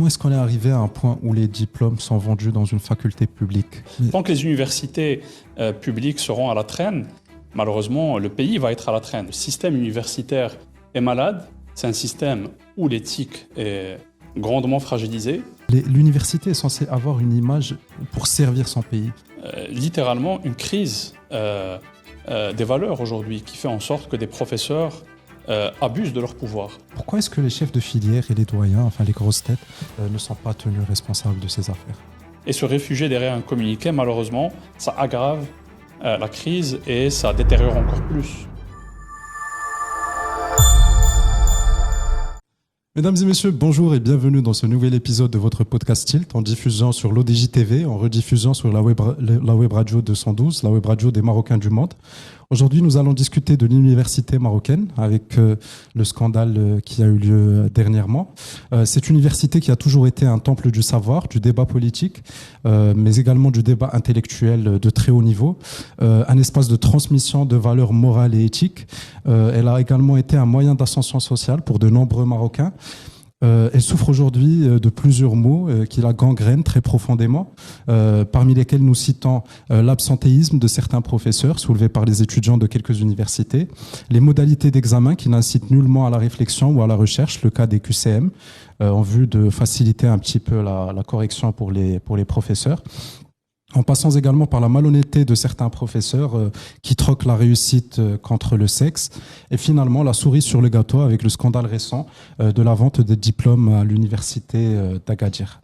Comment est-ce qu'on est arrivé à un point où les diplômes sont vendus dans une faculté publique? Tant que les universités publiques seront à la traîne, malheureusement, le pays va être à la traîne. Le système universitaire est malade. C'est un système où l'éthique est grandement fragilisée. L'université est censée avoir une image pour servir son pays. Littéralement, une crise des valeurs aujourd'hui qui fait en sorte que des professeurs abusent de leur pouvoir. Pourquoi est-ce que les chefs de filière et les doyens, enfin les grosses têtes, ne sont pas tenus responsables de ces affaires? Et se réfugier derrière un communiqué, malheureusement, ça aggrave la crise et ça détériore encore plus. Mesdames et messieurs, bonjour et bienvenue dans ce nouvel épisode de votre podcast Tilt, en diffusant sur l'ODJ TV, en rediffusant sur la web radio 212, la web radio des Marocains du monde. Aujourd'hui, nous allons discuter de l'université marocaine avec le scandale qui a eu lieu dernièrement. Cette université qui a toujours été un temple du savoir, du débat politique, mais également du débat intellectuel de très haut niveau, un espace de transmission de valeurs morales et éthiques. Elle a également été un moyen d'ascension sociale pour de nombreux Marocains. Elle souffre aujourd'hui de plusieurs maux qui la gangrènent très profondément, parmi lesquels nous citons l'absentéisme de certains professeurs soulevé par les étudiants de quelques universités, les modalités d'examen qui n'incitent nullement à la réflexion ou à la recherche, le cas des QCM, en vue de faciliter un petit peu la correction pour les professeurs. En passant également par la malhonnêteté de certains professeurs qui troquent la réussite contre le sexe. Et finalement, la cerise sur le gâteau avec le scandale récent de la vente des diplômes à l'université d'Agadir.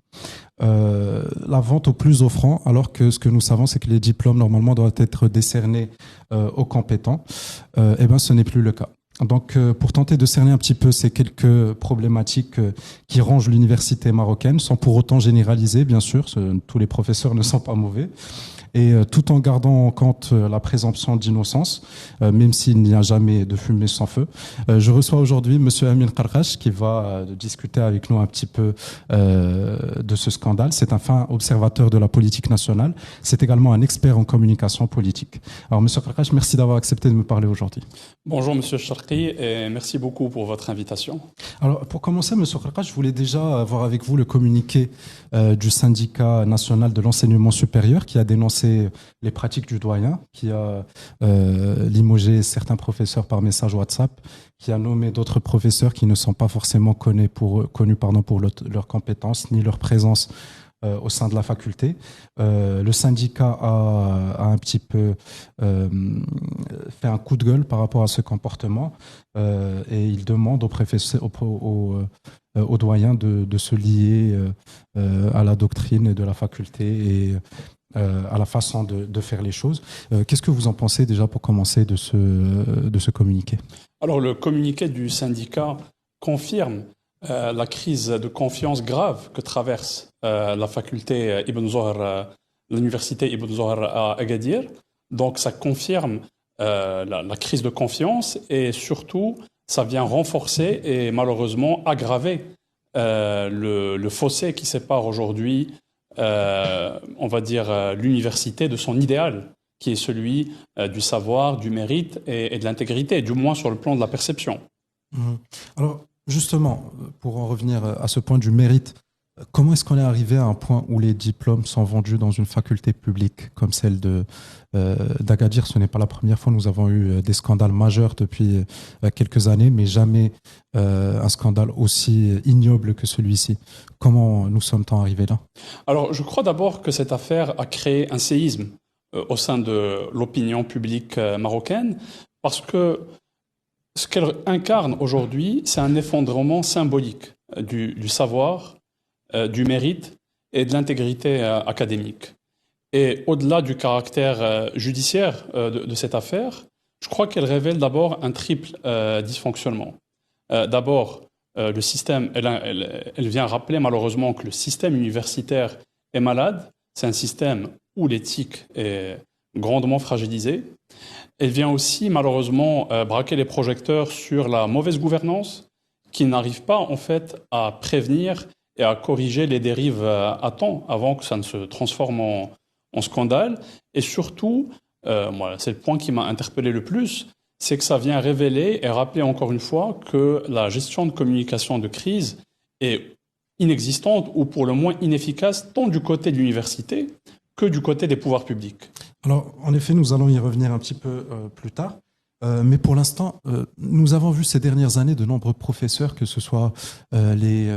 La vente au plus offrant, alors que ce que nous savons, c'est que les diplômes normalement doivent être décernés aux compétents. Eh bien, ce n'est plus le cas. Donc, pour tenter de cerner un petit peu ces quelques problématiques qui rongent l'université marocaine, sans pour autant généraliser, bien sûr, tous les professeurs ne sont pas mauvais, et tout en gardant en compte la présomption d'innocence, même s'il n'y a jamais de fumée sans feu. Je reçois aujourd'hui Monsieur Amin Karkash qui va discuter avec nous un petit peu de ce scandale. C'est un fin observateur de la politique nationale. C'est également un expert en communication politique. Alors Monsieur Karkash, merci d'avoir accepté de me parler aujourd'hui. Bonjour Monsieur Charqi et merci beaucoup pour votre invitation. Alors pour commencer, Monsieur Karkash, je voulais déjà avoir avec vous le communiqué du syndicat national de l'enseignement supérieur qui a dénoncé les pratiques du doyen, qui a limogé certains professeurs par message WhatsApp, qui a nommé d'autres professeurs qui ne sont pas forcément connus pour leurs compétences ni leur présence au sein de la faculté. Le syndicat a un petit peu fait un coup de gueule par rapport à ce comportement et il demande aux doyens de se lier à la doctrine de la faculté et à la façon de faire les choses. Qu'est-ce que vous en pensez déjà pour commencer de ce communiqué? Alors le communiqué du syndicat confirme la crise de confiance grave que traverse la faculté Ibn Zohar, l'université Ibn Zohar à Agadir. Donc ça confirme la crise de confiance et surtout ça vient renforcer et malheureusement aggraver le fossé qui sépare aujourd'hui on va dire l'université de son idéal, qui est celui du savoir, du mérite et de l'intégrité, du moins sur le plan de la perception. Alors, justement, pour en revenir à ce point du mérite, comment est-ce qu'on est arrivé à un point où les diplômes sont vendus dans une faculté publique comme celle d'Agadir? Ce n'est pas la première fois. Nous avons eu des scandales majeurs depuis quelques années, mais jamais un scandale aussi ignoble que celui-ci. Comment nous sommes-nous arrivés là? Alors, je crois d'abord que cette affaire a créé un séisme au sein de l'opinion publique marocaine, parce que ce qu'elle incarne aujourd'hui, c'est un effondrement symbolique du savoir, du mérite et de l'intégrité académique. Et au-delà du caractère judiciaire de cette affaire, je crois qu'elle révèle d'abord un triple dysfonctionnement. D'abord, le système, elle vient rappeler malheureusement que le système universitaire est malade. C'est un système où l'éthique est grandement fragilisée. Elle vient aussi malheureusement braquer les projecteurs sur la mauvaise gouvernance qui n'arrive pas en fait à prévenir et à corriger les dérives à temps avant que ça ne se transforme en scandale. Et surtout, moi, c'est le point qui m'a interpellé le plus, c'est que ça vient révéler et rappeler encore une fois que la gestion de communication de crise est inexistante ou pour le moins inefficace, tant du côté de l'université que du côté des pouvoirs publics. Alors, en effet, nous allons y revenir un petit peu plus tard. Mais pour l'instant, nous avons vu ces dernières années de nombreux professeurs, que ce soit les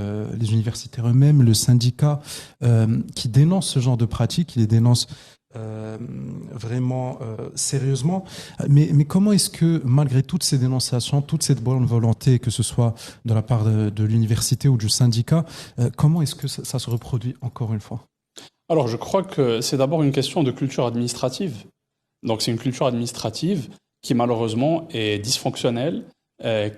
universitaires eux-mêmes, le syndicat, qui dénoncent ce genre de pratiques, qui les dénoncent vraiment sérieusement. Mais comment est-ce que, malgré toutes ces dénonciations, toute cette bonne volonté, que ce soit de la part de l'université ou du syndicat, comment est-ce que ça se reproduit encore une fois? Alors, je crois que c'est d'abord une question de culture administrative. Donc, c'est une culture administrative qui malheureusement est dysfonctionnelle,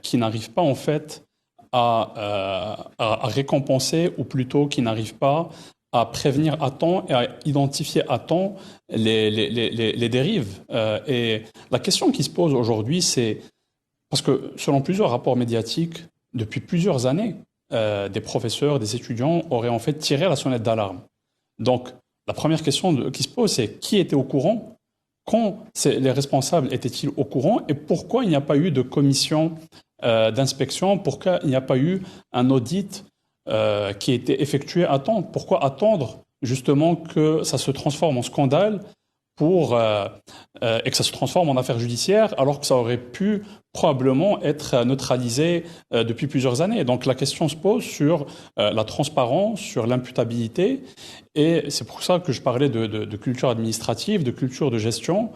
qui n'arrive pas en fait à récompenser, ou plutôt qui n'arrive pas à prévenir à temps et à identifier à temps les dérives. Et la question qui se pose aujourd'hui, c'est, parce que selon plusieurs rapports médiatiques, depuis plusieurs années, des professeurs, des étudiants auraient en fait tiré la sonnette d'alarme. Donc, la première question qui se pose, c'est qui était au courant? Quand les responsables étaient-ils au courant et pourquoi il n'y a pas eu de commission d'inspection, pourquoi il n'y a pas eu un audit qui a été effectué à temps? Pourquoi attendre justement que ça se transforme en scandale et que ça se transforme en affaire judiciaire alors que ça aurait pu probablement être neutralisé depuis plusieurs années. Donc la question se pose sur la transparence, sur l'imputabilité, et c'est pour ça que je parlais de culture administrative, de culture de gestion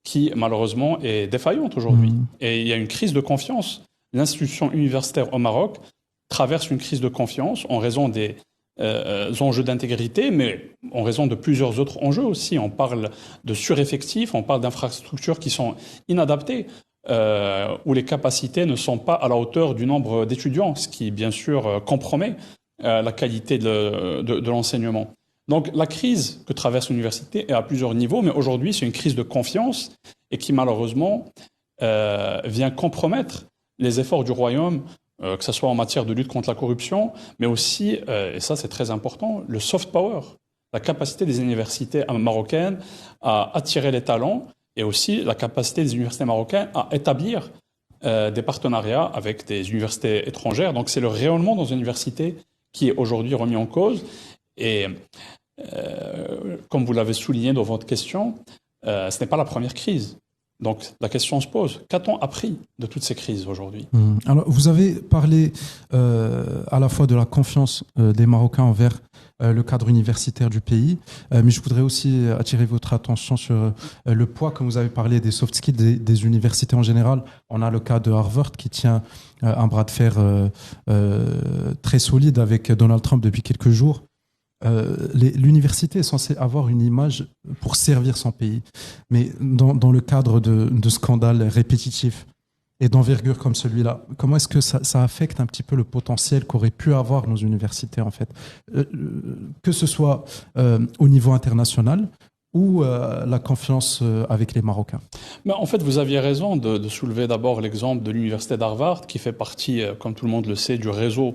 qui malheureusement est défaillante aujourd'hui. Et il y a une crise de confiance. L'institution universitaire au Maroc traverse une crise de confiance en raison des enjeux d'intégrité, mais en raison de plusieurs autres enjeux aussi. On parle de sureffectifs, on parle d'infrastructures qui sont inadaptées, où les capacités ne sont pas à la hauteur du nombre d'étudiants, ce qui, bien sûr, compromet la qualité de l'enseignement. Donc, la crise que traverse l'université est à plusieurs niveaux, mais aujourd'hui, c'est une crise de confiance et qui, malheureusement, vient compromettre les efforts du Royaume, que ce soit en matière de lutte contre la corruption, mais aussi, et ça c'est très important, le soft power, la capacité des universités marocaines à attirer les talents, et aussi la capacité des universités marocaines à établir des partenariats avec des universités étrangères. Donc c'est le rayonnement dans une université qui est aujourd'hui remis en cause. Et comme vous l'avez souligné dans votre question, ce n'est pas la première crise. Donc la question se pose, qu'a-t-on appris de toutes ces crises aujourd'hui? Alors vous avez parlé à la fois de la confiance des Marocains envers le cadre universitaire du pays, mais je voudrais aussi attirer votre attention sur le poids, comme vous avez parlé, des soft skills des universités en général. On a le cas de Harvard qui tient un bras de fer très solide avec Donald Trump depuis quelques jours. L'université est censée avoir une image pour servir son pays, mais dans le cadre de scandales répétitifs et d'envergure comme celui-là, comment est-ce que ça affecte un petit peu le potentiel qu'auraient pu avoir nos universités en fait, que ce soit au niveau international ou la confiance avec les Marocains? Mais en fait, vous aviez raison de soulever d'abord l'exemple de l'université d'Harvard, qui fait partie, comme tout le monde le sait, du réseau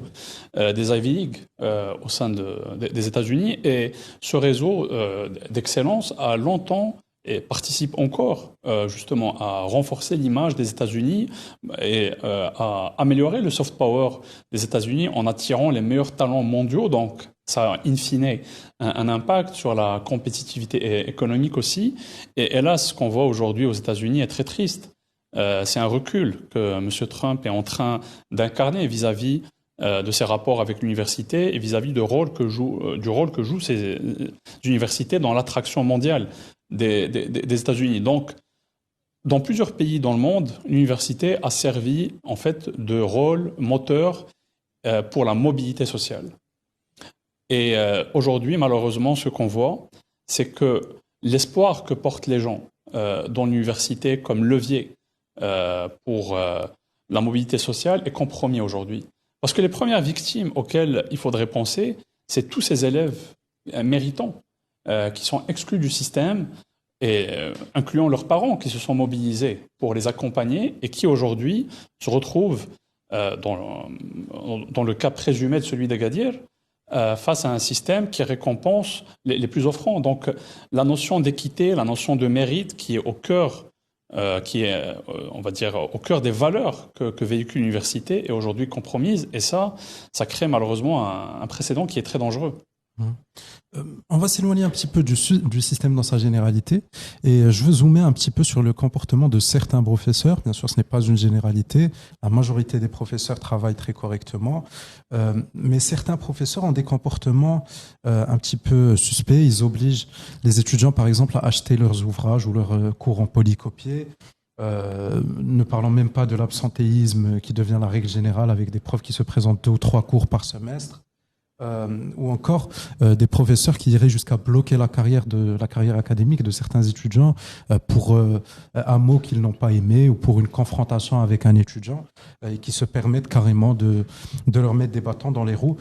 des Ivy League au sein des États-Unis. Et ce réseau d'excellence a longtemps et participe encore justement à renforcer l'image des États-Unis et à améliorer le soft power des États-Unis en attirant les meilleurs talents mondiaux. Donc, ça a in fine un impact sur la compétitivité économique aussi. Et hélas, ce qu'on voit aujourd'hui aux États-Unis est très triste. C'est un recul que M. Trump est en train d'incarner vis-à-vis de ses rapports avec l'université et vis-à-vis du rôle que jouent ces universités dans l'attraction mondiale des États-Unis. Donc, dans plusieurs pays dans le monde, l'université a servi en fait de rôle moteur pour la mobilité sociale. Et aujourd'hui, malheureusement, ce qu'on voit, c'est que l'espoir que portent les gens dans l'université comme levier pour la mobilité sociale est compromis aujourd'hui. Parce que les premières victimes auxquelles il faudrait penser, c'est tous ces élèves méritants qui sont exclus du système, et incluant leurs parents qui se sont mobilisés pour les accompagner et qui aujourd'hui se retrouvent, dans le cas présumé de celui d'Agadir, face à un système qui récompense les plus offrants. Donc la notion d'équité, la notion de mérite qui est au cœur qui est, on va dire, au cœur des valeurs que véhicule l'université, est aujourd'hui compromise. Et ça crée malheureusement un précédent qui est très dangereux. On va s'éloigner un petit peu du système dans sa généralité et je veux zoomer un petit peu sur le comportement de certains professeurs. Bien sûr, ce n'est pas une généralité. La majorité des professeurs travaillent très correctement, mais certains professeurs ont des comportements un petit peu suspects. Ils obligent les étudiants, par exemple, à acheter leurs ouvrages ou leurs cours en polycopiés. Ne parlons même pas de l'absentéisme qui devient la règle générale avec des profs qui se présentent 2 ou 3 cours par semestre. Ou encore des professeurs qui iraient jusqu'à bloquer la carrière académique de certains étudiants pour un mot qu'ils n'ont pas aimé ou pour une confrontation avec un étudiant et qui se permettent carrément de leur mettre des bâtons dans les roues.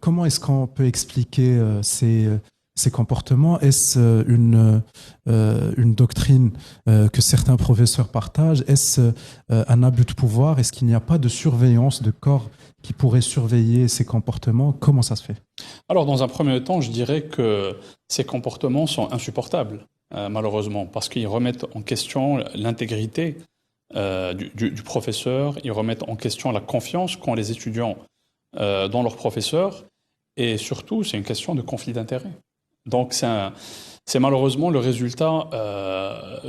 Comment est-ce qu'on peut expliquer ces comportements? Est-ce une doctrine que certains professeurs partagent? Est-ce un abus de pouvoir? Est-ce qu'il n'y a pas de surveillance de corps qui pourrait surveiller ces comportements? Comment ça se fait? Alors, dans un premier temps, je dirais que ces comportements sont insupportables, malheureusement, parce qu'ils remettent en question l'intégrité du professeur, ils remettent en question la confiance qu'ont les étudiants dans leurs professeurs, et surtout, c'est une question de conflit d'intérêts. Donc, c'est malheureusement le résultat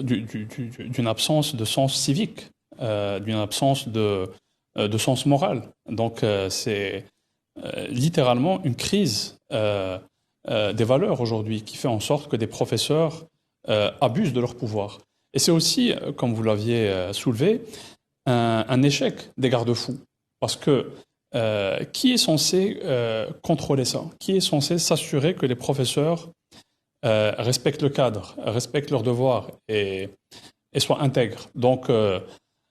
d'une absence de sens civique, d'une absence de sens moral. Donc, c'est littéralement une crise des valeurs aujourd'hui qui fait en sorte que des professeurs abusent de leur pouvoir. Et c'est aussi, comme vous l'aviez soulevé, un échec des garde-fous. Parce que qui est censé contrôler ça? Qui est censé s'assurer que les professeurs respectent le cadre, respectent leurs devoirs et soient intègres? Donc,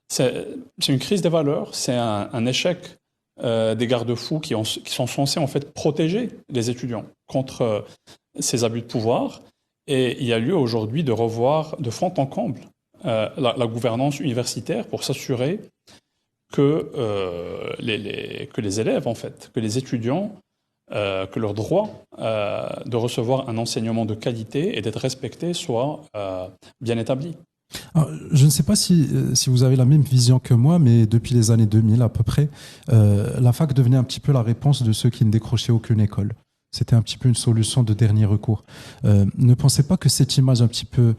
c'est une crise des valeurs, c'est un échec des garde-fous qui sont censés en fait protéger les étudiants contre ces abus de pouvoir. Et il y a lieu aujourd'hui de revoir de fond en comble la gouvernance universitaire pour s'assurer que les élèves, en fait, que les étudiants, que leur droit de recevoir un enseignement de qualité et d'être respectés soit bien établi. Alors, je ne sais pas si vous avez la même vision que moi, mais depuis les années 2000 à peu près, la fac devenait un petit peu la réponse de ceux qui ne décrochaient aucune école. C'était un petit peu une solution de dernier recours. Ne pensez pas que cette image un petit peu,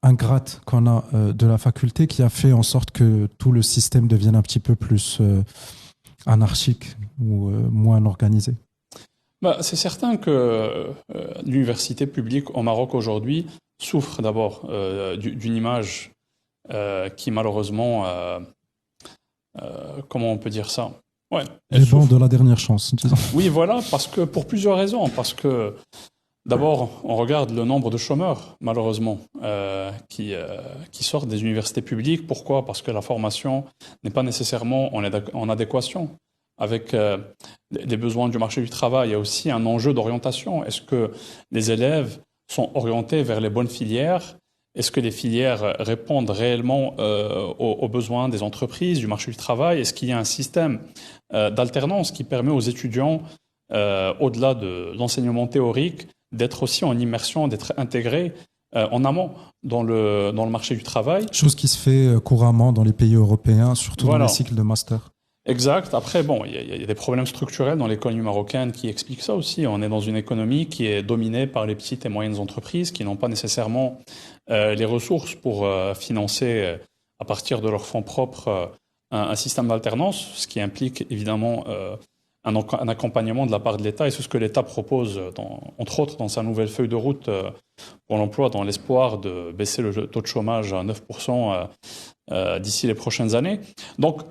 ingrate qu'on a de la faculté qui a fait en sorte que tout le système devienne un petit peu plus anarchique ou moins organisé? C'est certain que l'université publique au Maroc aujourd'hui souffre d'abord d'une image qui malheureusement, comment on peut dire ça? Ouais, les bancs de la dernière chance, disons. Oui, voilà, parce que pour plusieurs raisons. Parce que d'abord, on regarde le nombre de chômeurs, malheureusement, qui sortent des universités publiques. Pourquoi? Parce que la formation n'est pas nécessairement en adéquation avec les besoins du marché du travail. Il y a aussi un enjeu d'orientation. Est-ce que les élèves sont orientés vers les bonnes filières? Est-ce que les filières répondent réellement aux besoins des entreprises, du marché du travail? Est-ce qu'il y a un système d'alternance qui permet aux étudiants, au-delà de l'enseignement théorique, d'être aussi en immersion, d'être intégrés en amont dans le marché du travail? Chose qui se fait couramment dans les pays européens, surtout dans les cycles de master. Exact. Après, bon, il y a des problèmes structurels dans l'économie marocaine qui expliquent ça aussi. On est dans une économie qui est dominée par les petites et moyennes entreprises qui n'ont pas nécessairement les ressources pour financer, à partir de leurs fonds propres, un système d'alternance, ce qui implique évidemment un accompagnement de la part de l'État. Et c'est ce que l'État propose, entre autres, dans sa nouvelle feuille de route pour l'emploi, dans l'espoir de baisser le taux de chômage à 9% d'ici les prochaines années. Donc,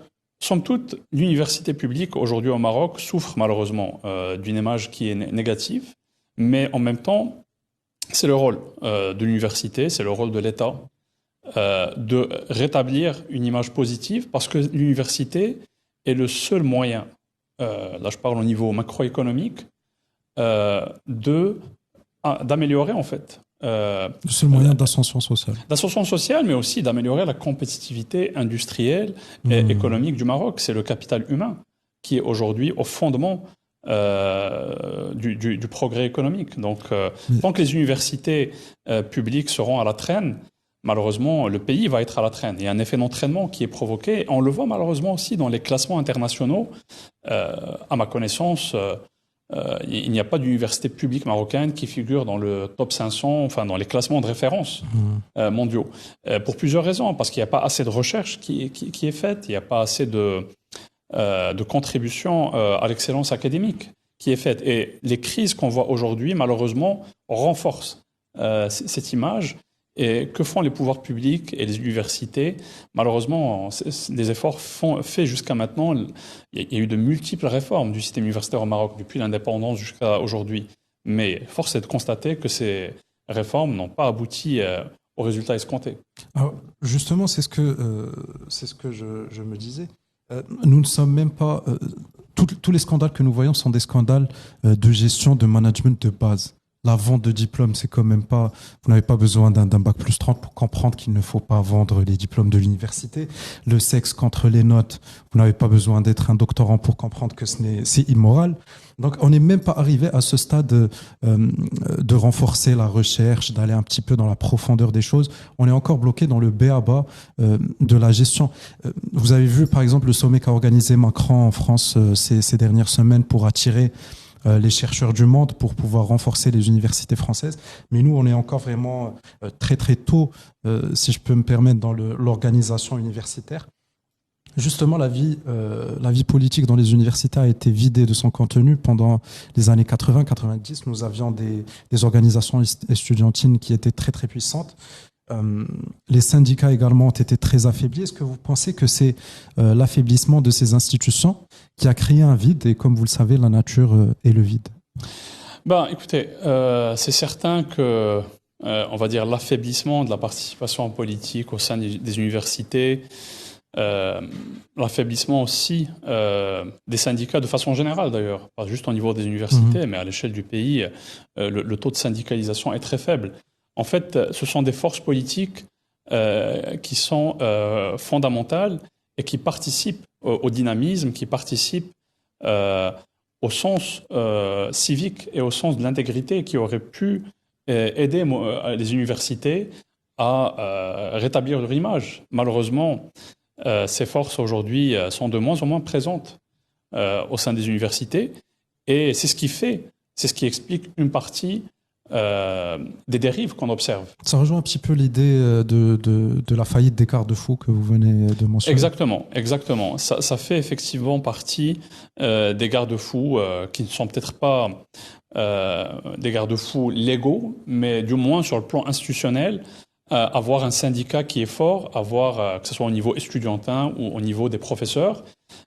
somme toute, l'université publique aujourd'hui au Maroc souffre malheureusement d'une image qui est négative, mais en même temps, c'est le rôle de l'université, c'est le rôle de l'État de rétablir une image positive parce que l'université est le seul moyen, là je parle au niveau macroéconomique, d'améliorer en fait. Le seul moyen d'ascension sociale. D'ascension sociale, mais aussi d'améliorer la compétitivité industrielle et économique du Maroc. C'est le capital humain qui est aujourd'hui au fondement du progrès économique. Donc, tant que les universités publiques seront à la traîne, malheureusement, le pays va être à la traîne. Il y a un effet d'entraînement qui est provoqué. On le voit malheureusement aussi dans les classements internationaux. À ma connaissance, il n'y a pas d'université publique marocaine qui figure dans le top 500, enfin dans les classements de référence mondiaux. Pour plusieurs raisons. Parce qu'il n'y a pas assez de recherche qui est faite, il n'y a pas assez de contribution à l'excellence académique qui est faite. Et les crises qu'on voit aujourd'hui, malheureusement, renforcent cette image. Et que font les pouvoirs publics et les universités? Malheureusement, des efforts faits jusqu'à maintenant. Il y a eu de multiples réformes du système universitaire au Maroc depuis l'indépendance jusqu'à aujourd'hui. Mais force est de constater que ces réformes n'ont pas abouti aux résultats escomptés. Alors, justement, c'est ce que je me disais. Nous ne sommes même pas... tous les scandales que nous voyons sont des scandales de gestion, de management de base. La vente de diplômes, c'est quand même pas... Vous n'avez pas besoin d'un bac plus 30 pour comprendre qu'il ne faut pas vendre les diplômes de l'université. Le sexe contre les notes, vous n'avez pas besoin d'être un doctorant pour comprendre que c'est immoral. Donc, on n'est même pas arrivé à ce stade de renforcer la recherche, d'aller un petit peu dans la profondeur des choses. On est encore bloqué dans le b.a.-ba de la gestion. Vous avez vu, par exemple, le sommet qu'a organisé Macron en France ces dernières semaines pour attirer les chercheurs du monde pour pouvoir renforcer les universités françaises. Mais nous, on est encore vraiment très très tôt, si je peux me permettre, dans l'organisation universitaire. Justement, la vie politique dans les universités a été vidée de son contenu pendant les années 80-90. Nous avions des organisations estudiantines qui étaient très très puissantes. Les syndicats également ont été très affaiblis. Est-ce que vous pensez que c'est l'affaiblissement de ces institutions qui a créé un vide? Et comme vous le savez, la nature est le vide. Écoutez, c'est certain que, on va dire, l'affaiblissement de la participation politique au sein des universités, l'affaiblissement aussi des syndicats de façon générale d'ailleurs, pas juste au niveau des universités, mais à l'échelle du pays, le taux de syndicalisation est très faible. En fait, ce sont des forces politiques qui sont fondamentales et qui participent au dynamisme, qui participent au sens civique et au sens de l'intégrité, qui auraient pu aider les universités à rétablir leur image. Malheureusement, ces forces aujourd'hui sont de moins en moins présentes au sein des universités et c'est ce qui explique une partie des dérives qu'on observe. Ça rejoint un petit peu l'idée de la faillite des garde-fous que vous venez de mentionner. Exactement. Ça fait effectivement partie des garde-fous qui ne sont peut-être pas des garde-fous légaux, mais du moins sur le plan institutionnel, avoir un syndicat qui est fort, que ce soit au niveau estudiantin ou au niveau des professeurs,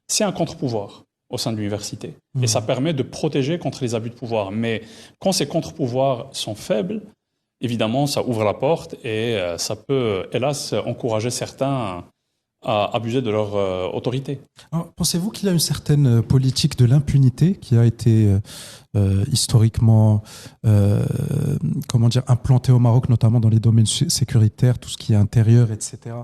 c'est un contre-pouvoir au sein de l'université. Et ça permet de protéger contre les abus de pouvoir. Mais quand ces contre-pouvoirs sont faibles, évidemment, ça ouvre la porte et ça peut, hélas, encourager certains à abuser de leur autorité. Alors, pensez-vous qu'il y a une certaine politique de l'impunité qui a été historiquement implantée au Maroc, notamment dans les domaines sécuritaires, tout ce qui est intérieur, etc.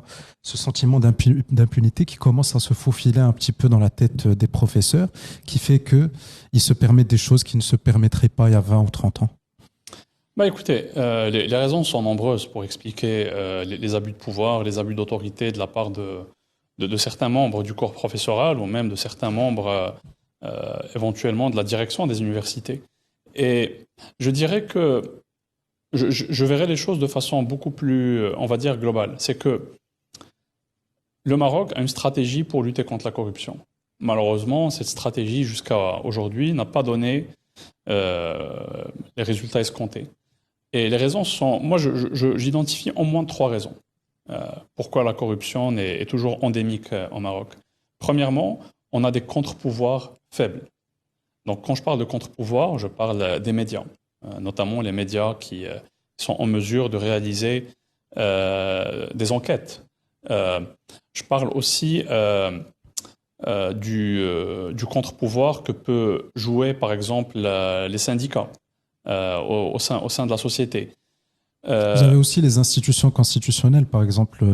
Ce sentiment d'impunité qui commence à se faufiler un petit peu dans la tête des professeurs, qui fait qu'ils se permettent des choses qui ne se permettraient pas il y a 20 ou 30 ans. Écoutez, les raisons sont nombreuses pour expliquer les abus de pouvoir, les abus d'autorité de la part de certains membres du corps professoral ou même de certains membres éventuellement de la direction des universités. Et je dirais que je verrais les choses de façon beaucoup plus, on va dire, globale. C'est que le Maroc a une stratégie pour lutter contre la corruption. Malheureusement, cette stratégie jusqu'à aujourd'hui n'a pas donné les résultats escomptés. Et les raisons sont... Moi, j'identifie au moins 3 raisons. Pourquoi la corruption est toujours endémique au Maroc. Premièrement, on a des contre-pouvoirs faibles. Donc, quand je parle de contre-pouvoirs, je parle des médias, notamment les médias qui sont en mesure de réaliser des enquêtes. Je parle aussi du contre-pouvoir que peut jouer, par exemple, les syndicats au sein de la société. Vous avez aussi les institutions constitutionnelles, par exemple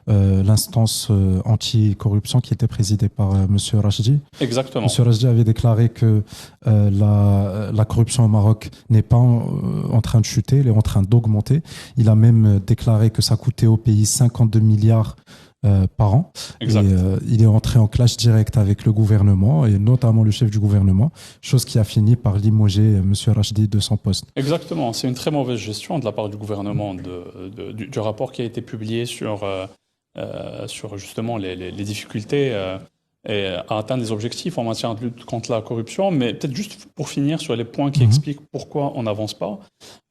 l'instance anti-corruption qui était présidée par Monsieur Rachdi. Exactement. Monsieur Rachdi avait déclaré que la corruption au Maroc n'est pas en train de chuter, elle est en train d'augmenter. Il a même déclaré que ça coûtait au pays 52 milliards par an. Exact. Et il est entré en clash direct avec le gouvernement et notamment le chef du gouvernement, chose qui a fini par limoger Monsieur Rachdi de son poste. Exactement, c'est une très mauvaise gestion de la part du gouvernement du rapport qui a été publié sur justement les difficultés et à atteindre les objectifs en matière de lutte contre la corruption. Mais peut-être juste pour finir sur les points qui expliquent pourquoi on n'avance pas.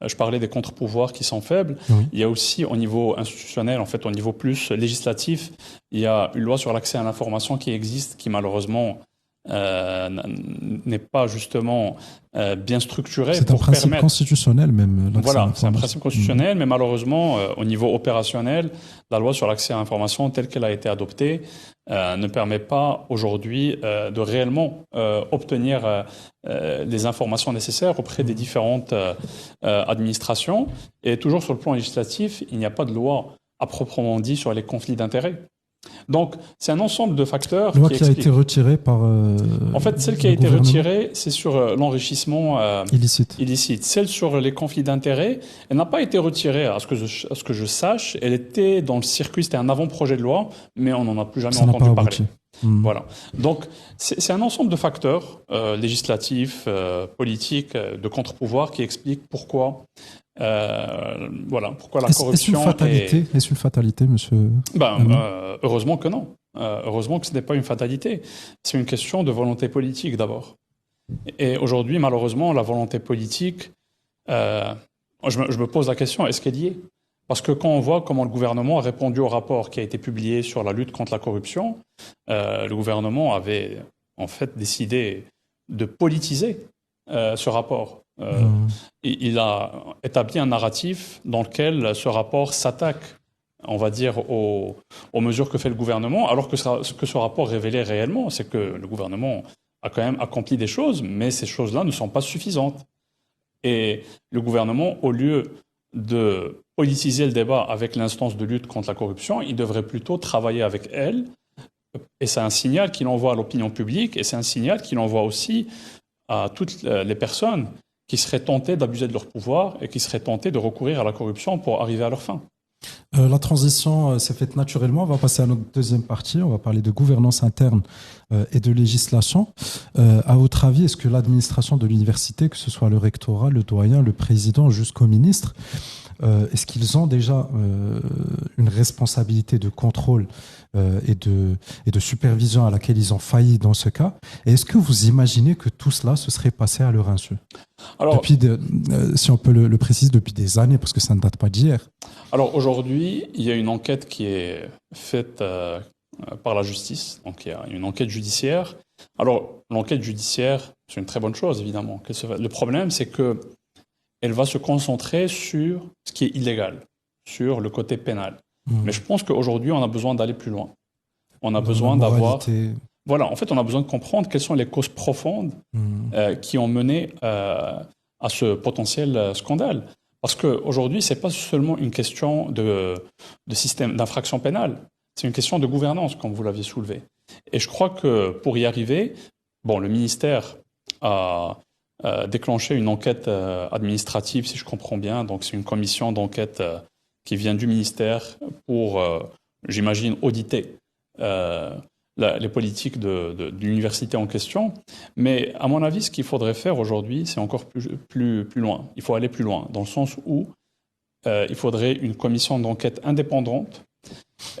Je parlais des contre-pouvoirs qui sont faibles. Oui. Il y a aussi au niveau institutionnel, en fait au niveau plus législatif, il y a une loi sur l'accès à l'information qui existe, qui malheureusement n'est pas justement bien structurée. C'est un principe constitutionnel même. Voilà, c'est un principe constitutionnel, mais malheureusement, au niveau opérationnel, la loi sur l'accès à l'information telle qu'elle a été adoptée ne permet pas aujourd'hui de réellement obtenir les informations nécessaires auprès des différentes administrations. Et toujours sur le plan législatif, il n'y a pas de loi à proprement dit sur les conflits d'intérêts. Donc, c'est un ensemble de facteurs qui a été retirée par. En fait, celle qui a été retirée, c'est sur l'enrichissement illicite. Celle sur les conflits d'intérêts, elle n'a pas été retirée, à ce que je sache. Elle était dans le circuit, c'était un avant-projet de loi, mais on n'en a plus jamais entendu parler. Voilà. Donc, c'est un ensemble de facteurs législatifs, politiques, de contre-pouvoirs qui expliquent pourquoi. Pourquoi la corruption est-ce une fatalité, monsieur? Heureusement que non. Heureusement que ce n'est pas une fatalité. C'est une question de volonté politique d'abord. Et aujourd'hui, malheureusement, la volonté politique, je me pose la question, est-ce qu'elle y est? Parce que quand on voit comment le gouvernement a répondu au rapport qui a été publié sur la lutte contre la corruption, le gouvernement avait en fait décidé de politiser ce rapport. Il a établi un narratif dans lequel ce rapport s'attaque, on va dire, aux mesures que fait le gouvernement, alors que ce que ce rapport révélait réellement, c'est que le gouvernement a quand même accompli des choses, mais ces choses-là ne sont pas suffisantes. Et le gouvernement, au lieu de politiser le débat avec l'instance de lutte contre la corruption, il devrait plutôt travailler avec elle. Et c'est un signal qu'il envoie à l'opinion publique, et c'est un signal qu'il envoie aussi à toutes les personnes qui seraient tentées d'abuser de leur pouvoir et qui seraient tentées de recourir à la corruption pour arriver à leur fin. La transition s'est faite naturellement. On va passer à notre deuxième partie. On va parler de gouvernance interne et de législation. À votre avis, est-ce que l'administration de l'université, que ce soit le rectorat, le doyen, le président jusqu'au ministre, est-ce qu'ils ont déjà une responsabilité de contrôle et de supervision à laquelle ils ont failli dans ce cas? Et est-ce que vous imaginez que tout cela se serait passé à leur insu? Alors, si on peut le préciser, depuis des années, parce que ça ne date pas d'hier. Alors aujourd'hui, il y a une enquête qui est faite par la justice. Donc il y a une enquête judiciaire. Alors l'enquête judiciaire, c'est une très bonne chose, évidemment. Le problème, c'est que elle va se concentrer sur ce qui est illégal, sur le côté pénal. Mais je pense qu'aujourd'hui, on a besoin d'aller plus loin. On a besoin d'avoir... Voilà, en fait, on a besoin de comprendre quelles sont les causes profondes qui ont mené à ce potentiel scandale. Parce qu'aujourd'hui, ce n'est pas seulement une question de système d'infraction pénale, c'est une question de gouvernance, comme vous l'aviez soulevé. Et je crois que pour y arriver, le ministère a déclenché une enquête administrative, si je comprends bien. Donc, c'est une commission d'enquête qui vient du ministère pour, j'imagine, auditer les politiques de l'université en question. Mais à mon avis, ce qu'il faudrait faire aujourd'hui, c'est encore plus loin. Il faut aller plus loin, dans le sens où il faudrait une commission d'enquête indépendante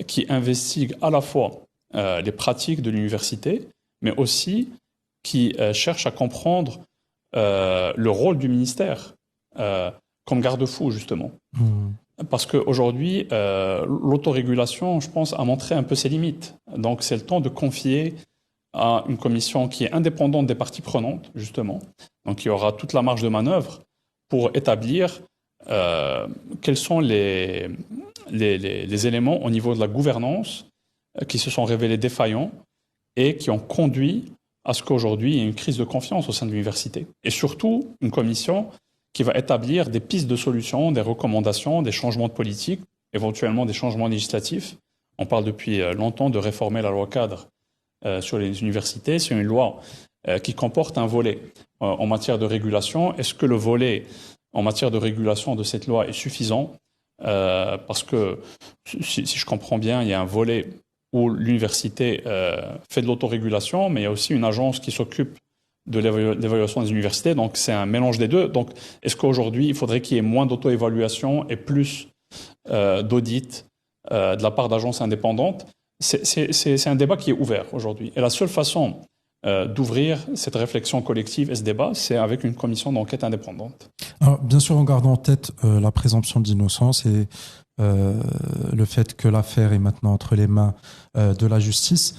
qui investigue à la fois les pratiques de l'université, mais aussi qui cherche à comprendre le rôle du ministère comme garde-fou, justement. Parce qu'aujourd'hui, l'autorégulation, je pense, a montré un peu ses limites. Donc, c'est le temps de confier à une commission qui est indépendante des parties prenantes, justement. Donc, il y aura toute la marge de manœuvre pour établir quels sont les éléments au niveau de la gouvernance qui se sont révélés défaillants et qui ont conduit à ce qu'aujourd'hui, il y ait une crise de confiance au sein de l'université. Et surtout, une commission qui va établir des pistes de solutions, des recommandations, des changements de politique, éventuellement des changements législatifs. On parle depuis longtemps de réformer la loi cadre sur les universités. C'est une loi qui comporte un volet en matière de régulation. Est-ce que le volet en matière de régulation de cette loi est suffisant? Parce que, si je comprends bien, il y a un volet où l'université fait de l'autorégulation, mais il y a aussi une agence qui s'occupe de l'évaluation des universités. Donc, c'est un mélange des deux. Donc, est-ce qu'aujourd'hui, il faudrait qu'il y ait moins d'auto-évaluation et plus d'audit de la part d'agences indépendantes? C'est un débat qui est ouvert aujourd'hui. Et la seule façon d'ouvrir cette réflexion collective et ce débat, c'est avec une commission d'enquête indépendante. Alors, bien sûr, en gardant en tête la présomption d'innocence et le fait que l'affaire est maintenant entre les mains de la justice,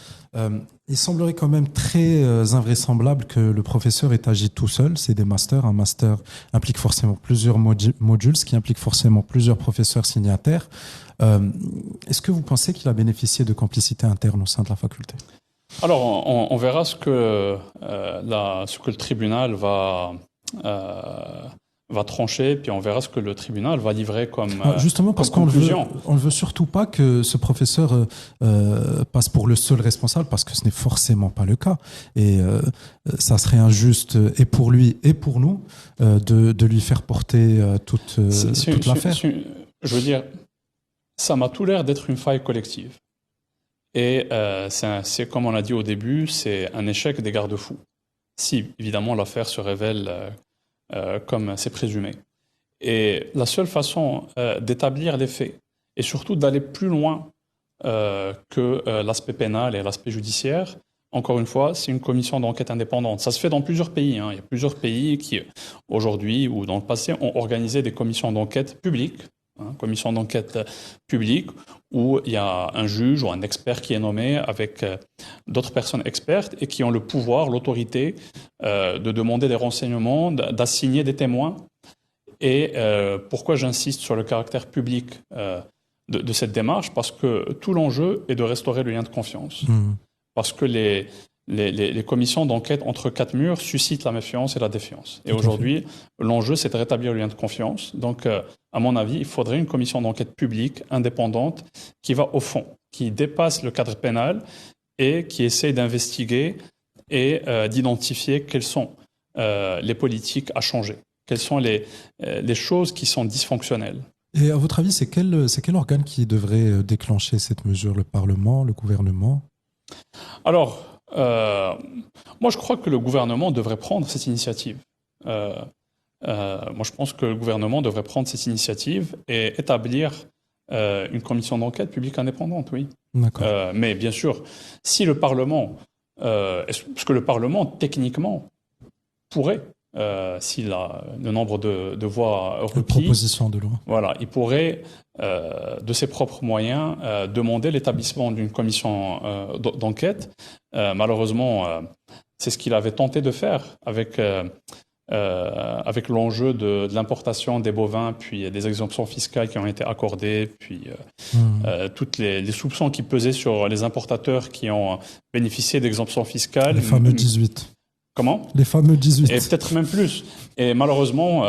il semblerait quand même très invraisemblable que le professeur ait agi tout seul. C'est des masters. Un master implique forcément plusieurs modules, ce qui implique forcément plusieurs professeurs signataires. Est-ce que vous pensez qu'il a bénéficié de complicité interne au sein de la faculté? Alors, on verra ce que le tribunal va trancher, puis on verra ce que le tribunal va livrer comme justement parce qu'on ne veut surtout pas que ce professeur passe pour le seul responsable, parce que ce n'est forcément pas le cas. Et ça serait injuste et pour lui et pour nous de lui faire porter toute l'affaire. Je veux dire, ça m'a tout l'air d'être une faille collective. Et c'est comme on l'a dit au début, c'est un échec des garde-fous. Si, évidemment, l'affaire se révèle comme c'est présumé. Et la seule façon d'établir les faits, et surtout d'aller plus loin que l'aspect pénal et l'aspect judiciaire, encore une fois, c'est une commission d'enquête indépendante. Ça se fait dans plusieurs pays. Il y a plusieurs pays qui, aujourd'hui ou dans le passé, ont organisé des commissions d'enquête publiques, commission d'enquête publique, où il y a un juge ou un expert qui est nommé avec d'autres personnes expertes et qui ont le pouvoir, l'autorité de demander des renseignements, d'assigner des témoins. Et pourquoi j'insiste sur le caractère public de cette démarche? Parce que tout l'enjeu est de restaurer le lien de confiance. Parce que les commissions d'enquête entre quatre murs suscitent la méfiance et la défiance. Et aujourd'hui, l'enjeu, c'est de rétablir le lien de confiance. Donc, à mon avis, il faudrait une commission d'enquête publique, indépendante, qui va au fond, qui dépasse le cadre pénal et qui essaie d'investiguer et d'identifier quelles sont les politiques à changer, quelles sont les choses qui sont dysfonctionnelles. Et à votre avis, c'est quel organe qui devrait déclencher cette mesure? Le Parlement, le gouvernement? Alors, moi, je crois que le gouvernement devrait prendre cette initiative. Moi, je pense que le gouvernement devrait prendre cette initiative et établir une commission d'enquête publique indépendante, oui. D'accord. Mais bien sûr, si le Parlement, parce que le Parlement, techniquement, pourrait, s'il a le nombre de voix requis, proposition de loi. Voilà, il pourrait, de ses propres moyens, demander l'établissement d'une commission d'enquête. Malheureusement, c'est ce qu'il avait tenté de faire avec l'enjeu de l'importation des bovins, puis des exemptions fiscales qui ont été accordées, puis toutes les soupçons qui pesaient sur les importateurs qui ont bénéficié d'exemptions fiscales. Les fameux 18. Comment? Les fameux 18. Et peut-être même plus. Et malheureusement,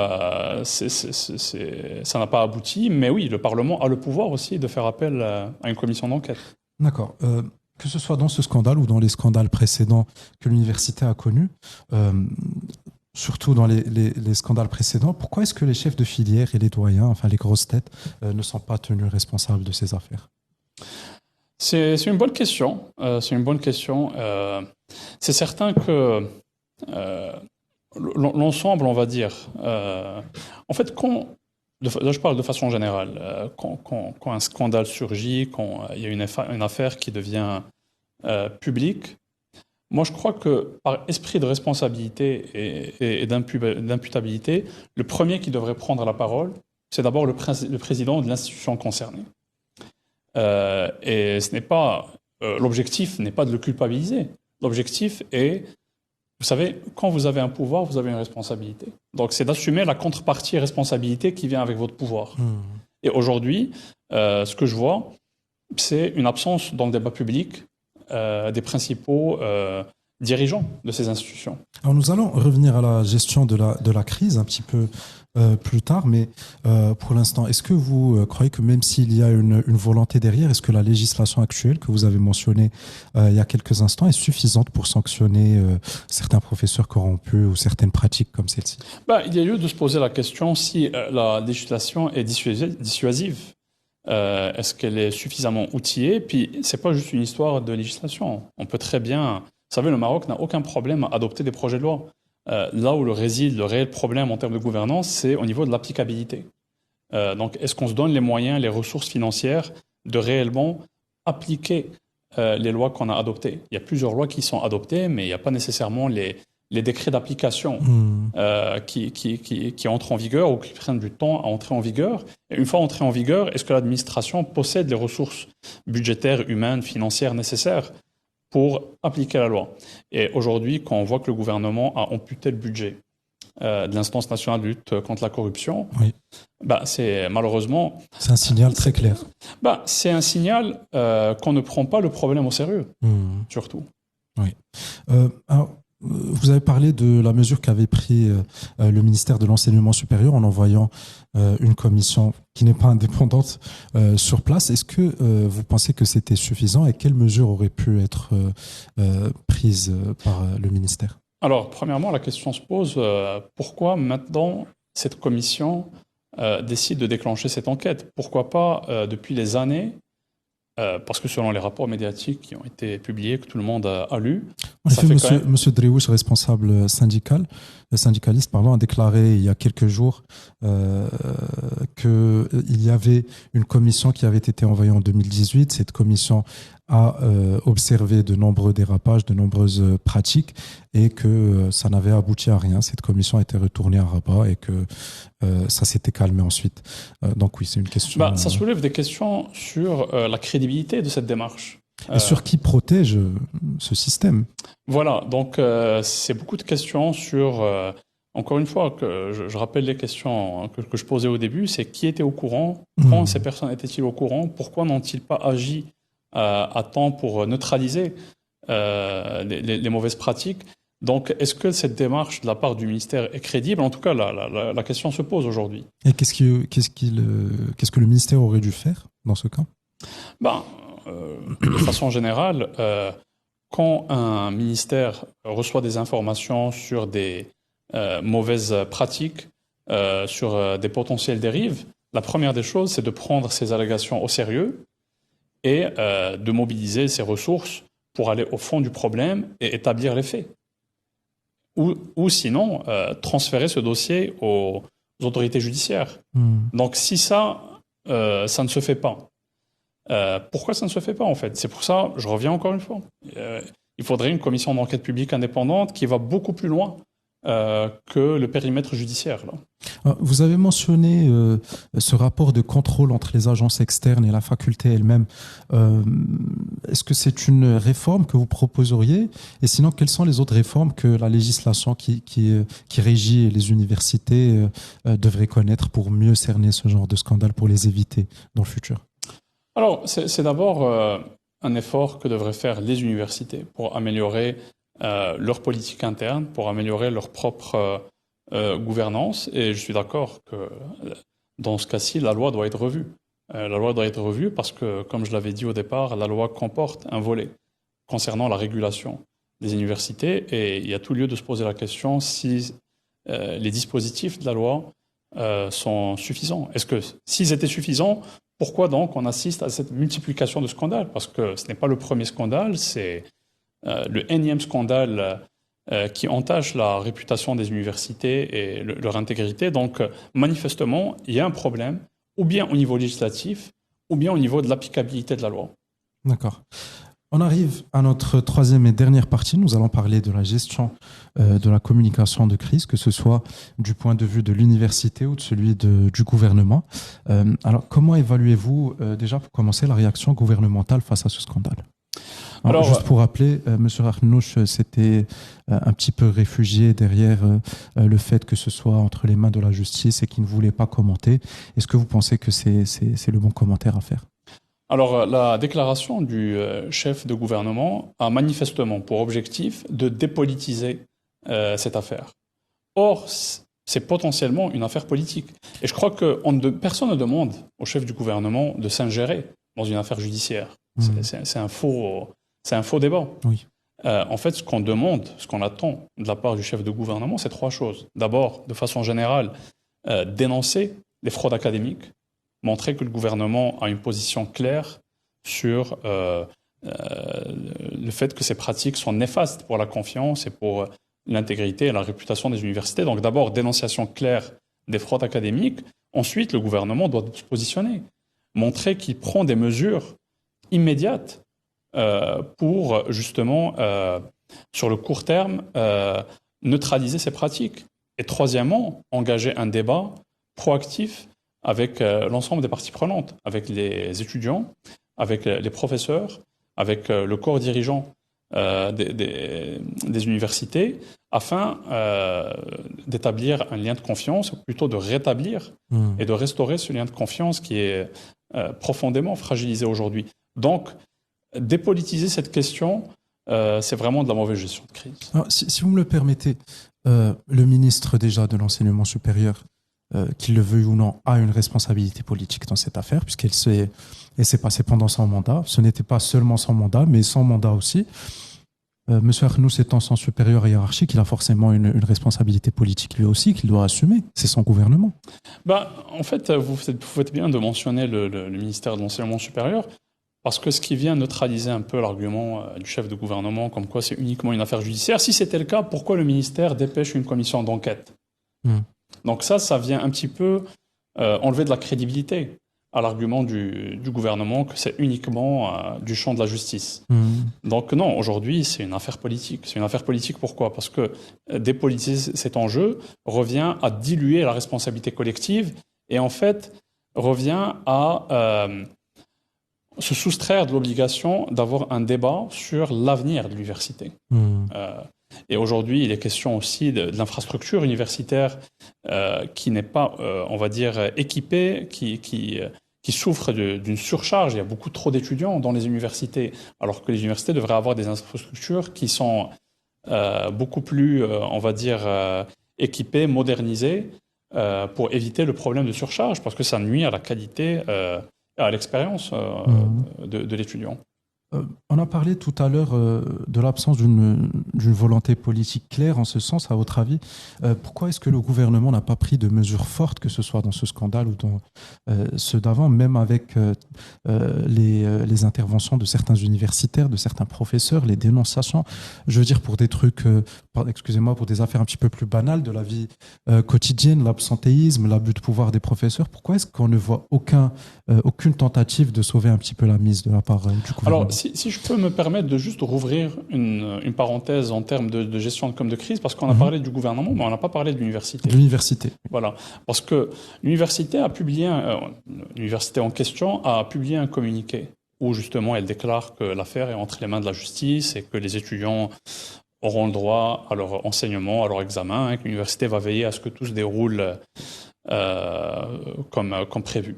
ça n'a pas abouti. Mais oui, le Parlement a le pouvoir aussi de faire appel à une commission d'enquête. D'accord. Que ce soit dans ce scandale ou dans les scandales précédents que l'université a connus, surtout dans les scandales précédents, pourquoi est-ce que les chefs de filière et les doyens, enfin les grosses têtes, ne sont pas tenus responsables de ces affaires? C'est une bonne question. C'est une bonne question. C'est certain que l'ensemble, on va dire, en fait, là je parle de façon générale, quand un scandale surgit, quand il y a une affaire qui devient publique, moi je crois que par esprit de responsabilité et d'imputabilité, le premier qui devrait prendre la parole, c'est d'abord le président de l'institution concernée. Et ce n'est pas l'objectif n'est pas de le culpabiliser. L'objectif est, vous savez, quand vous avez un pouvoir, vous avez une responsabilité. Donc, c'est d'assumer la contrepartie et responsabilité qui vient avec votre pouvoir. Et aujourd'hui, ce que je vois, c'est une absence dans le débat public des principaux dirigeants de ces institutions. Alors nous allons revenir à la gestion de la crise un petit peu plus tard, mais pour l'instant, est-ce que vous croyez que même s'il y a une volonté derrière, est-ce que la législation actuelle que vous avez mentionnée il y a quelques instants est suffisante pour sanctionner certains professeurs corrompus ou certaines pratiques comme celle-ci? Il y a lieu de se poser la question si la législation est dissuasive. Est-ce qu'elle est suffisamment outillée? Puis c'est pas juste une histoire de législation. On peut très bien... Vous savez, le Maroc n'a aucun problème à adopter des projets de loi. Là où réside le réel problème en termes de gouvernance, c'est au niveau de l'applicabilité. Donc, est-ce qu'on se donne les moyens, les ressources financières de réellement appliquer les lois qu'on a adoptées? Il y a plusieurs lois qui sont adoptées, mais il n'y a pas nécessairement les décrets d'application qui entrent en vigueur ou qui prennent du temps à entrer en vigueur. Et une fois entrés en vigueur, est-ce que l'administration possède les ressources budgétaires, humaines, financières nécessaires pour appliquer la loi? Et aujourd'hui, quand on voit que le gouvernement a amputé le budget de l'instance nationale de lutte contre la corruption, oui. C'est malheureusement... C'est un signal très clair. C'est un signal qu'on ne prend pas le problème au sérieux, surtout. Oui. Alors, vous avez parlé de la mesure qu'avait pris le ministère de l'Enseignement supérieur en envoyant une commission qui n'est pas indépendante sur place. Est-ce que vous pensez que c'était suffisant et quelles mesures auraient pu être prises par le ministère? Alors, premièrement, la question se pose, pourquoi maintenant cette commission décide de déclencher cette enquête? Pourquoi pas depuis des années? Parce que selon les rapports médiatiques qui ont été publiés, que tout le monde a lu... En effet, monsieur Dréouch, responsable syndicaliste, a déclaré il y a quelques jours qu'il y avait une commission qui avait été envoyée en 2018. Cette commission a observé de nombreux dérapages, de nombreuses pratiques et que ça n'avait abouti à rien. Cette commission a été retournée à Rabat et que ça s'était calmé ensuite. Donc oui, c'est une question... Ça soulève des questions sur la crédibilité de cette démarche. Et sur qui protège ce système? Voilà, donc c'est beaucoup de questions sur... encore une fois, que je rappelle les questions que je posais au début, c'est qui était au courant? Quand ces personnes étaient-ils au courant? Pourquoi n'ont-ils pas agi à temps pour neutraliser les mauvaises pratiques? Donc, est-ce que cette démarche de la part du ministère est crédible? En tout cas, la question se pose aujourd'hui. Et qu'est-ce que le ministère aurait dû faire dans ce cas? De façon générale, quand un ministère reçoit des informations sur des mauvaises pratiques, sur des potentielles dérives, la première des choses, c'est de prendre ces allégations au sérieux et de mobiliser ses ressources pour aller au fond du problème et établir les faits. Ou sinon, transférer ce dossier aux autorités judiciaires. Donc si ça ne se fait pas, pourquoi ça ne se fait pas en fait? C'est pour ça, je reviens encore une fois, il faudrait une commission d'enquête publique indépendante qui va beaucoup plus loin que le périmètre judiciaire. Là. Vous avez mentionné ce rapport de contrôle entre les agences externes et la faculté elle-même. Est-ce que c'est une réforme que vous proposeriez? Et sinon, quelles sont les autres réformes que la législation qui régit les universités devrait connaître pour mieux cerner ce genre de scandale, pour les éviter dans le futur? Alors, c'est d'abord un effort que devraient faire les universités pour améliorer leur politique interne, pour améliorer leur propre gouvernance. Et je suis d'accord que dans ce cas-ci, la loi doit être revue. La loi doit être revue parce que, comme je l'avais dit au départ, la loi comporte un volet concernant la régulation des universités et il y a tout lieu de se poser la question si les dispositifs de la loi sont suffisants. Est-ce que s'ils étaient suffisants, pourquoi donc on assiste à cette multiplication de scandales? Parce que ce n'est pas le premier scandale, c'est le énième scandale qui entache la réputation des universités et leur intégrité. Donc, manifestement, il y a un problème, ou bien au niveau législatif, ou bien au niveau de l'applicabilité de la loi. D'accord. On arrive à notre troisième et dernière partie. Nous allons parler de la gestion de la communication de crise, que ce soit du point de vue de l'université ou de celui du gouvernement. Alors, comment évaluez-vous, déjà pour commencer, la réaction gouvernementale face à ce scandale? Alors, juste pour rappeler, M. Arnouch s'était un petit peu réfugié derrière le fait que ce soit entre les mains de la justice et qu'il ne voulait pas commenter. Est-ce que vous pensez que c'est le bon commentaire à faire? Alors, la déclaration du chef de gouvernement a manifestement pour objectif de dépolitiser cette affaire. Or, c'est potentiellement une affaire politique. Et je crois que personne ne demande au chef du gouvernement de s'ingérer dans une affaire judiciaire. C'est un faux débat. Oui. En fait, ce qu'on demande, ce qu'on attend de la part du chef de gouvernement, c'est trois choses. D'abord, de façon générale, dénoncer les fraudes académiques, montrer que le gouvernement a une position claire sur le fait que ces pratiques sont néfastes pour la confiance et pour l'intégrité et la réputation des universités. Donc d'abord, dénonciation claire des fraudes académiques. Ensuite, le gouvernement doit se positionner, montrer qu'il prend des mesures immédiates pour justement, sur le court terme, neutraliser ces pratiques. Et troisièmement, engager un débat proactif avec l'ensemble des parties prenantes, avec les étudiants, avec les professeurs, avec le corps dirigeant des universités, afin d'établir un lien de confiance, ou plutôt de rétablir et de restaurer ce lien de confiance qui est profondément fragilisé aujourd'hui. Donc, dépolitiser cette question, c'est vraiment de la mauvaise gestion de crise. Alors, si vous me le permettez, le ministre déjà de l'enseignement supérieur, qu'il le veuille ou non, a une responsabilité politique dans cette affaire, puisqu'elle s'est passée pendant son mandat. Ce n'était pas seulement son mandat, mais son mandat aussi. Monsieur Arnoux étant son supérieur hiérarchique, il a forcément une responsabilité politique lui aussi qu'il doit assumer. C'est son gouvernement. En fait, vous faites bien de mentionner le ministère de l'enseignement supérieur, parce que ce qui vient neutraliser un peu l'argument du chef de gouvernement, comme quoi c'est uniquement une affaire judiciaire. Si c'était le cas, pourquoi le ministère dépêche une commission d'enquête ? Donc ça vient un petit peu enlever de la crédibilité à l'argument du gouvernement que c'est uniquement du champ de la justice. Donc non, aujourd'hui, c'est une affaire politique. C'est une affaire politique, pourquoi ? Parce que dépolitiser cet enjeu revient à diluer la responsabilité collective et en fait revient à se soustraire de l'obligation d'avoir un débat sur l'avenir de l'université. Et aujourd'hui, il est question aussi de l'infrastructure universitaire qui n'est pas, on va dire, équipée, qui souffre d'une surcharge. Il y a beaucoup trop d'étudiants dans les universités, alors que les universités devraient avoir des infrastructures qui sont beaucoup plus, on va dire, équipées, modernisées, pour éviter le problème de surcharge, parce que ça nuit à la qualité, à l'expérience de l'étudiant. On a parlé tout à l'heure de l'absence d'une volonté politique claire en ce sens, à votre avis. Pourquoi est-ce que le gouvernement n'a pas pris de mesures fortes, que ce soit dans ce scandale ou dans ceux d'avant, même avec les interventions de certains universitaires, de certains professeurs, les dénonciations, je veux dire pour des trucs, excusez-moi, pour des affaires un petit peu plus banales de la vie quotidienne, l'absentéisme, l'abus de pouvoir des professeurs. Pourquoi est-ce qu'on ne voit aucune tentative de sauver un petit peu la mise de la part du gouvernement? Alors, si je peux me permettre de juste rouvrir une parenthèse en termes de gestion de crise, parce qu'on a parlé du gouvernement, mais on n'a pas parlé de l'université. De l'université. Voilà. Parce que l'université l'université en question a publié un communiqué où justement elle déclare que l'affaire est entre les mains de la justice et que les étudiants auront le droit à leur enseignement, à leur examen, et que l'université va veiller à ce que tout se déroule comme prévu.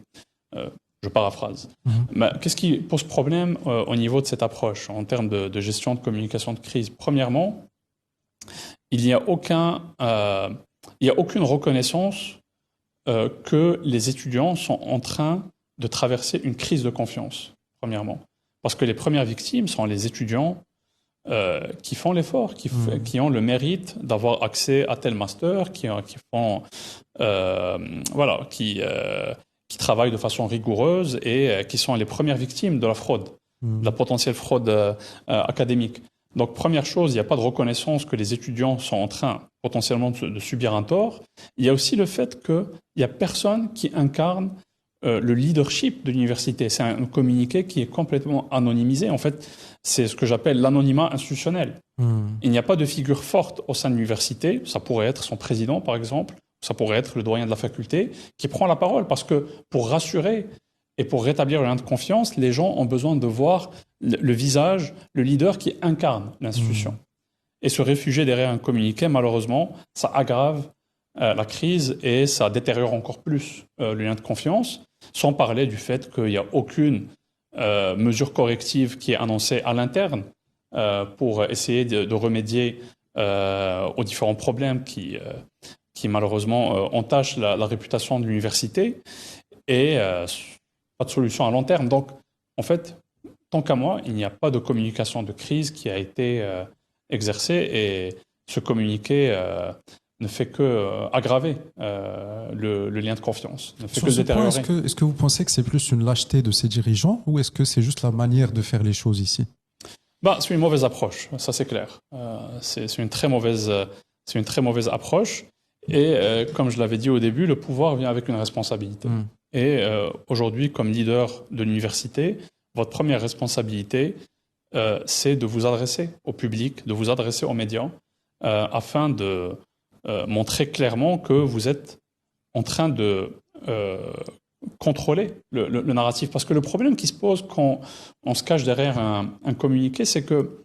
Je paraphrase. Mais qu'est-ce qui pose problème au niveau de cette approche en termes de gestion de communication de crise ? Premièrement, il n'y a aucune reconnaissance que les étudiants sont en train de traverser une crise de confiance, premièrement. Parce que les premières victimes sont les étudiants qui font l'effort, qui ont le mérite d'avoir accès à tel master, qui travaillent de façon rigoureuse et qui sont les premières victimes de la fraude, de la potentielle fraude académique. Donc, première chose, il n'y a pas de reconnaissance que les étudiants sont en train potentiellement de subir un tort. Il y a aussi le fait qu'il n'y a personne qui incarne le leadership de l'université. C'est un communiqué qui est complètement anonymisé. En fait, c'est ce que j'appelle l'anonymat institutionnel. Il n'y a pas de figure forte au sein de l'université. Ça pourrait être son président, par exemple. Ça pourrait être le doyen de la faculté qui prend la parole, parce que pour rassurer et pour rétablir le lien de confiance, les gens ont besoin de voir le visage, le leader qui incarne l'institution. Et se réfugier derrière un communiqué, malheureusement, ça aggrave la crise et ça détériore encore plus le lien de confiance, sans parler du fait qu'il n'y a aucune mesure corrective qui est annoncée à l'interne pour essayer de remédier aux différents problèmes qui malheureusement entachent la réputation de l'université et pas de solution à long terme. Donc, en fait, tant qu'à moi, il n'y a pas de communication de crise qui a été exercée et ce communiqué ne fait que aggraver le lien de confiance, ne fait Sur que ce point, détériorer. est-ce que vous pensez que c'est plus une lâcheté de ces dirigeants ou est-ce que c'est juste la manière de faire les choses ici? C'est une mauvaise approche, ça c'est clair. C'est une très mauvaise approche. Et comme je l'avais dit au début, le pouvoir vient avec une responsabilité. Et aujourd'hui, comme leader de l'université, votre première responsabilité, c'est de vous adresser au public, de vous adresser aux médias, afin de montrer clairement que vous êtes en train de contrôler le narratif. Parce que le problème qui se pose quand on se cache derrière un communiqué, c'est que,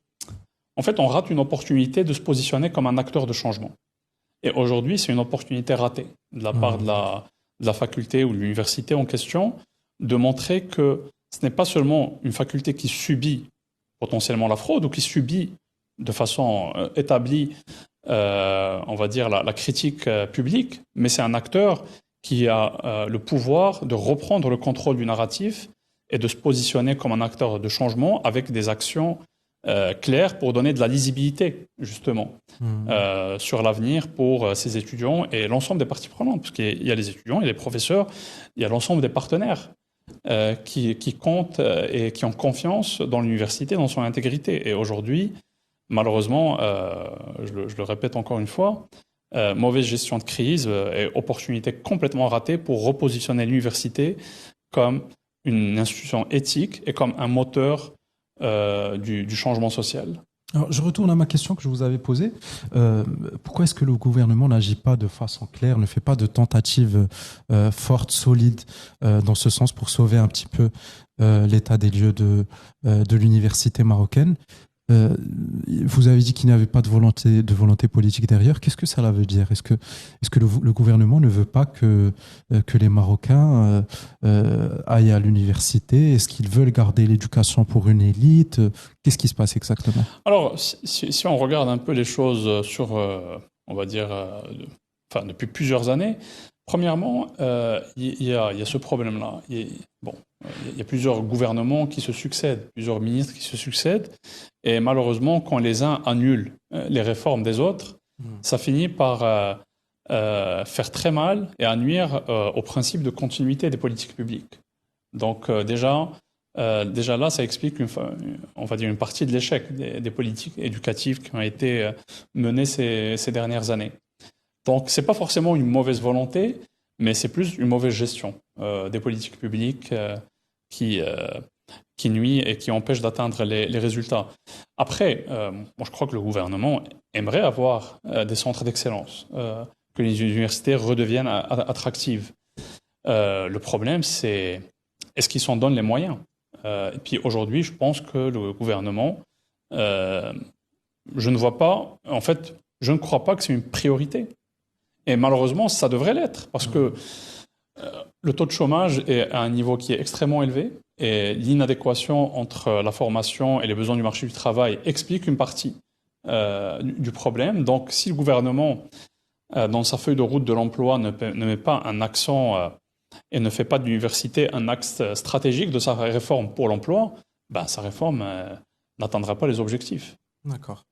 en fait, on rate une opportunité de se positionner comme un acteur de changement. Et aujourd'hui, c'est une opportunité ratée de la part de la faculté ou de l'université en question de montrer que ce n'est pas seulement une faculté qui subit potentiellement la fraude ou qui subit de façon établie, on va dire, la critique publique, mais c'est un acteur qui a le pouvoir de reprendre le contrôle du narratif et de se positionner comme un acteur de changement avec des actions claires pour donner de la lisibilité, justement, sur l'avenir pour ces étudiants et l'ensemble des parties prenantes, parce qu'il y a les étudiants, il y a les professeurs, il y a l'ensemble des partenaires qui comptent et qui ont confiance dans l'université, dans son intégrité. Et aujourd'hui, malheureusement, je le répète encore une fois, mauvaise gestion de crise et opportunité complètement ratée pour repositionner l'université comme une institution éthique et comme un moteur du changement social. Alors, je retourne à ma question que je vous avais posée. Pourquoi est-ce que le gouvernement n'agit pas de façon claire, ne fait pas de tentative forte, solide dans ce sens pour sauver un petit peu l'état des lieux de l'université marocaine? Vous avez dit qu'il n'y avait pas de volonté politique derrière. Qu'est-ce que ça veut dire? Est-ce que le gouvernement ne veut pas que les Marocains aillent à l'université? Est-ce qu'ils veulent garder l'éducation pour une élite? Qu'est-ce qui se passe exactement? Alors, si on regarde un peu les choses sur, on va dire, depuis plusieurs années, premièrement, il y a ce problème-là. Il y a plusieurs gouvernements qui se succèdent, plusieurs ministres qui se succèdent, et malheureusement, quand les uns annulent les réformes des autres, ça finit par faire très mal et à nuire au principe de continuité des politiques publiques. Donc déjà là, ça explique on va dire une partie de l'échec des politiques éducatives qui ont été menées ces dernières années. Donc c'est pas forcément une mauvaise volonté, mais c'est plus une mauvaise gestion des politiques publiques qui nuit et qui empêche d'atteindre les résultats. Après, moi je crois que le gouvernement aimerait avoir des centres d'excellence, que les universités redeviennent attractives. Le problème, c'est est-ce qu'ils s'en donnent les moyens? Et puis aujourd'hui, je pense que le gouvernement, je ne crois pas que c'est une priorité. Et malheureusement, ça devrait l'être, parce que le taux de chômage est à un niveau qui est extrêmement élevé et l'inadéquation entre la formation et les besoins du marché du travail explique une partie du problème. Donc, si le gouvernement, dans sa feuille de route de l'emploi, ne met pas un accent et ne fait pas de l'université un axe stratégique de sa réforme pour l'emploi, sa réforme n'atteindra pas les objectifs. D'accord.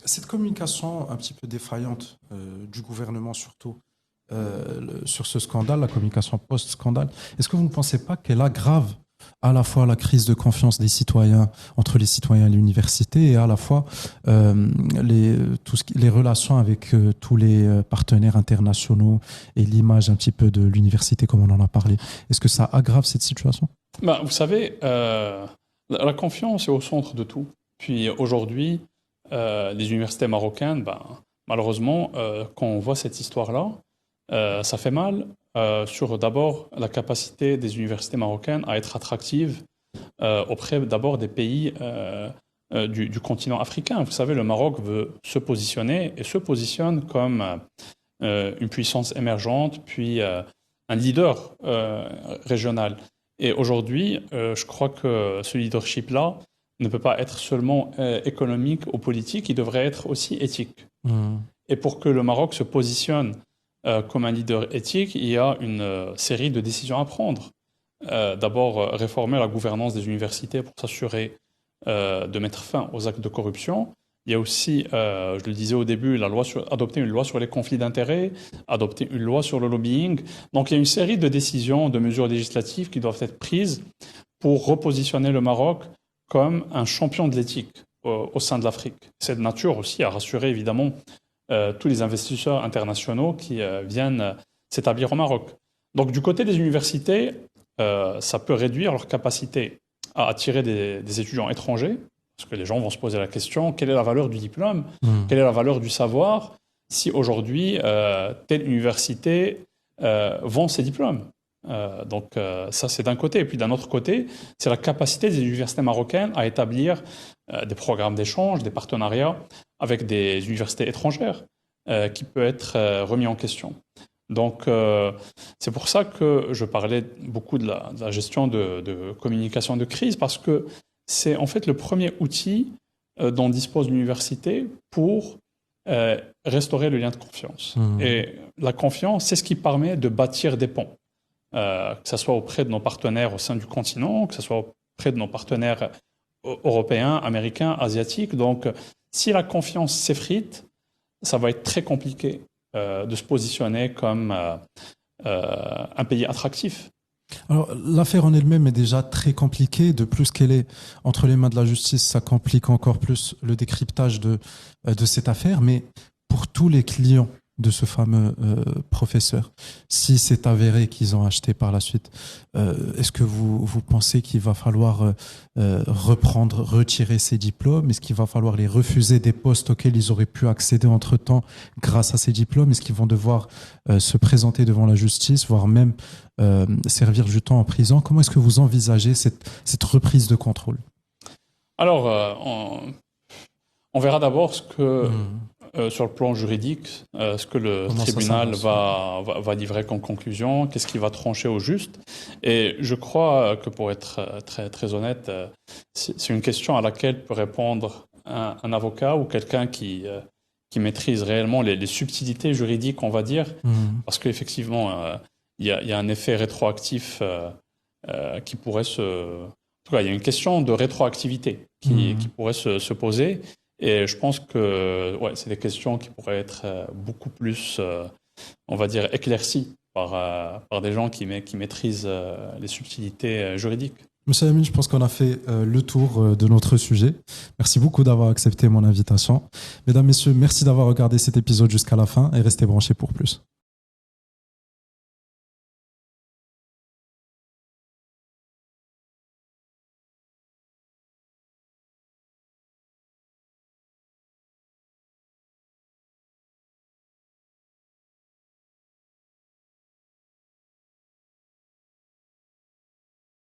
Cette communication un petit peu défaillante du gouvernement surtout sur ce scandale, la communication post-scandale, est-ce que vous ne pensez pas qu'elle aggrave à la fois la crise de confiance des citoyens entre les citoyens et l'université et à la fois les relations avec tous les partenaires internationaux et l'image un petit peu de l'université comme on en a parlé? Est-ce que ça aggrave cette situation? Vous savez, la confiance est au centre de tout. Puis aujourd'hui, les universités marocaines, malheureusement, quand on voit cette histoire-là, ça fait mal sur d'abord la capacité des universités marocaines à être attractives auprès d'abord des pays du continent africain. Vous savez, le Maroc veut se positionner et se positionne comme une puissance émergente, puis un leader régional. Et aujourd'hui, je crois que ce leadership-là ne peut pas être seulement économique ou politique, il devrait être aussi éthique. Et pour que le Maroc se positionne comme un leader éthique, il y a une série de décisions à prendre. D'abord, réformer la gouvernance des universités pour s'assurer de mettre fin aux actes de corruption. Il y a aussi, je le disais au début, adopter une loi sur les conflits d'intérêts, adopter une loi sur le lobbying. Donc il y a une série de décisions, de mesures législatives qui doivent être prises pour repositionner le Maroc comme un champion de l'éthique au sein de l'Afrique. C'est de nature aussi à rassurer évidemment tous les investisseurs internationaux qui viennent s'établir au Maroc. Donc du côté des universités, ça peut réduire leur capacité à attirer des étudiants étrangers, parce que les gens vont se poser la question, quelle est la valeur du diplôme, quelle est la valeur du savoir, si aujourd'hui telle université vend ses diplômes. Donc ça c'est d'un côté. Et puis d'un autre côté, c'est la capacité des universités marocaines à établir des programmes d'échange, des partenariats avec des universités étrangères qui peut être remis en question. Donc c'est pour ça que je parlais beaucoup de la gestion de communication de crise, parce que c'est en fait le premier outil dont dispose l'université pour restaurer le lien de confiance. Et la confiance, c'est ce qui permet de bâtir des ponts. Que ce soit auprès de nos partenaires au sein du continent, que ce soit auprès de nos partenaires européens, américains, asiatiques. Donc, si la confiance s'effrite, ça va être très compliqué de se positionner comme un pays attractif. Alors, l'affaire en elle-même est déjà très compliquée. De plus qu'elle est entre les mains de la justice, ça complique encore plus le décryptage de cette affaire. Mais pour tous les clients de ce fameux professeur, si c'est avéré qu'ils ont acheté par la suite, est-ce que vous pensez qu'il va falloir retirer ces diplômes? Est-ce qu'il va falloir les refuser des postes auxquels ils auraient pu accéder entre-temps grâce à ces diplômes? Est-ce qu'ils vont devoir se présenter devant la justice, voire même servir du temps en prison? Comment est-ce que vous envisagez cette reprise de contrôle? Alors, on verra d'abord ce que... sur le plan juridique, ce que le tribunal va livrer comme conclusion, qu'est-ce qui va trancher au juste. Et je crois que pour être très, très honnête, c'est une question à laquelle peut répondre un avocat ou quelqu'un qui maîtrise réellement les subtilités juridiques, on va dire, parce qu'effectivement, il y a un effet rétroactif qui pourrait En tout cas, il y a une question de rétroactivité qui pourrait se poser. Et je pense que c'est des questions qui pourraient être beaucoup plus, on va dire, éclaircies par des gens qui maîtrisent les subtilités juridiques. Monsieur Amine, je pense qu'on a fait le tour de notre sujet. Merci beaucoup d'avoir accepté mon invitation. Mesdames, Messieurs, merci d'avoir regardé cet épisode jusqu'à la fin et restez branchés pour plus.